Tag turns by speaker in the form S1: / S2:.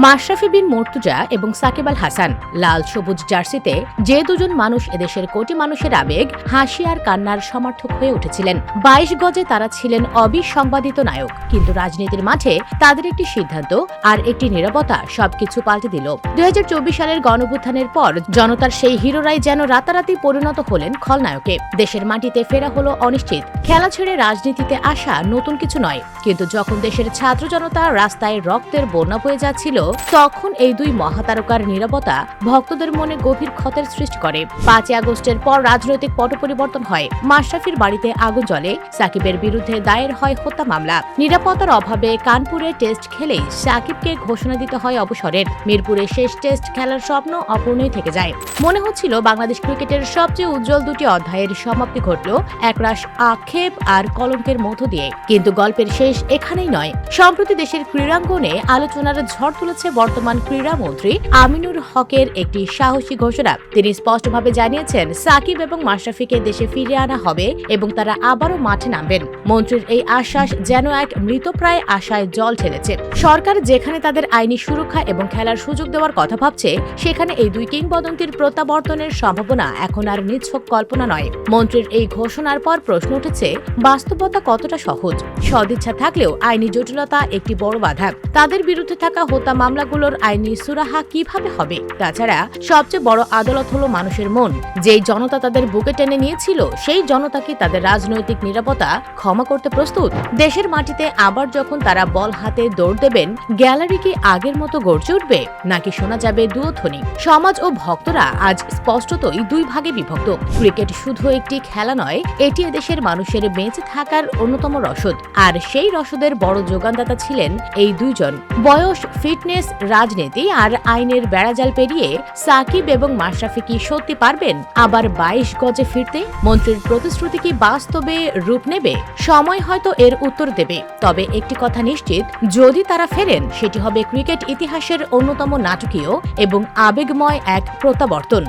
S1: মাশরাফি বিন মুর্তজা এবং সাকিব আল হাসান লাল সবুজ জার্সিতে যে দুজন মানুষ এদেশের কোটি মানুষের আবেগ, হাসি আর কান্নার সমর্থক হয়ে উঠেছিলেন। ২২ গজে তারা ছিলেন অবিসংবাদিত নায়ক, কিন্তু রাজনীতির মাঠে তাদের একটি সিদ্ধান্ত আর একটি নীরবতা সবকিছু পাল্টে দিল। ২০২৪ সালের গণঅভ্যুত্থানের পর জনতার সেই হিরোরাই যেন রাতারাতি পরিণত হলেন খলনায়কে। দেশের মাটিতে ফেরা হলো অনিশ্চিত, খেলা ছেড়ে রাজনীতিতে আসা নতুন কিছু নয়। কিন্তু যখন দেশের ছাত্র জনতা রাস্তায় রক্তের বন্যা বয়ে যাচ্ছিল, তখন এই দুই মহাতারকার নীরবতা ভক্তদের মনে গভীর ক্ষতের সৃষ্টি করে। ৫ আগস্টের পর রাজনৈতিক পট পরিবর্তন হয়। মাশরাফির বাড়িতে আগুন জ্বলে, সাকিবের বিরুদ্ধে দায়ের হয় হত্যা মামলা। নিরাপত্তার অভাবে কানপুরে টেস্ট খেলেই সাকিবকে ঘোষণা দিতে হয় অবসরের। মিরপুরে শেষ টেস্ট খেলার স্বপ্ন অপূর্ণই থেকে যায়। মনে হচ্ছিল বাংলাদেশ ক্রিকেটের সবচেয়ে উজ্জ্বল দুটি অধ্যায়ের সমাপ্তি ঘটল একরাশ আক্ষেপ আর কলঙ্কের মধ্য দিয়ে। কিন্তু গল্পের শেষ এখানেই নয়। সম্প্রতি দেশের ক্রীড়াঙ্গনে আলোচনার ঝড় তুলেছে বর্তমান ক্রীড়ামন্ত্রী আমিনুর হকের একটি সাহসী ঘোষণা। তিনি স্পষ্টভাবে জানিয়েছেন, সাকিব এবং মাশরাফিকে দেশে ফিরিয়ে আনা হবে এবং তারা আবারও মাঠে নামবেন। মন্ত্রীর এই আশ্বাস যেন এক মৃতপ্রায় আশায় জল ঢেলেছে। সরকার যেখানে তাদের আইনি সুরক্ষা এবং খেলার সুযোগ দেওয়ার কথা ভাবছে, সেখানে এই দুই কিংবদন্তির প্রত্যাবর্তনের সম্ভাবনা এখন আর নিছক কল্পনা নয়। মন্ত্রীর এই ঘোষণার পর প্রশ্ন উঠেছে, বাস্তবতা কতটা সহজ? সদিচ্ছা থাকলেও আইনি জটিলতা একটি বড় বাধা। তাদের বিরুদ্ধে থাকা হত্যা মামলাগুলোর আইনি সুরাহা কিভাবে হবে? তাছাড়া সবচেয়ে বড় আদালত হলো মানুষের মন। যেই জনতা তাদের বুকে টেনে নিয়েছিল, সেই জনতা কি তাদের রাজনৈতিক নিরাপত্তা ক্ষমা করতে প্রস্তুত? দেশের মাটিতে আবার যখন তারা বল হাতে দৌড় দেবেন, গ্যালারি কি আগের মতো গর্জে উঠবে, নাকি শোনা যাবে দুয়োধ্বনি? সমাজ ও ভক্তরা আজ স্পষ্টতই দুই ভাগে বিভক্ত। ক্রিকেট শুধু একটি খেলা নয়, এটি এদেশের মানুষের বেঁচে থাকার অন্যতম রসদ। আর সেই রসদের বড় যোগানদাতা ছিলেন এই দুইজন। বয়স, ফিটনেস, রাজনীতি আর আইনের বেড়াজাল পেরিয়ে সাকিব এবং মাশরাফি কি সত্যি পারবেন আবার ২২ গজে ফিরতে? মন্ত্রীর প্রতিশ্রুতি কি বাস্তবে রূপ নেবে? সময় হয়তো এর উত্তর দেবে। তবে একটি কথা নিশ্চিত, যদি তারা ফেরেন, সেটি হবে ক্রিকেট ইতিহাসের অন্যতম নাটকীয় এবং আবেগময় এক প্রত্যাবর্তন।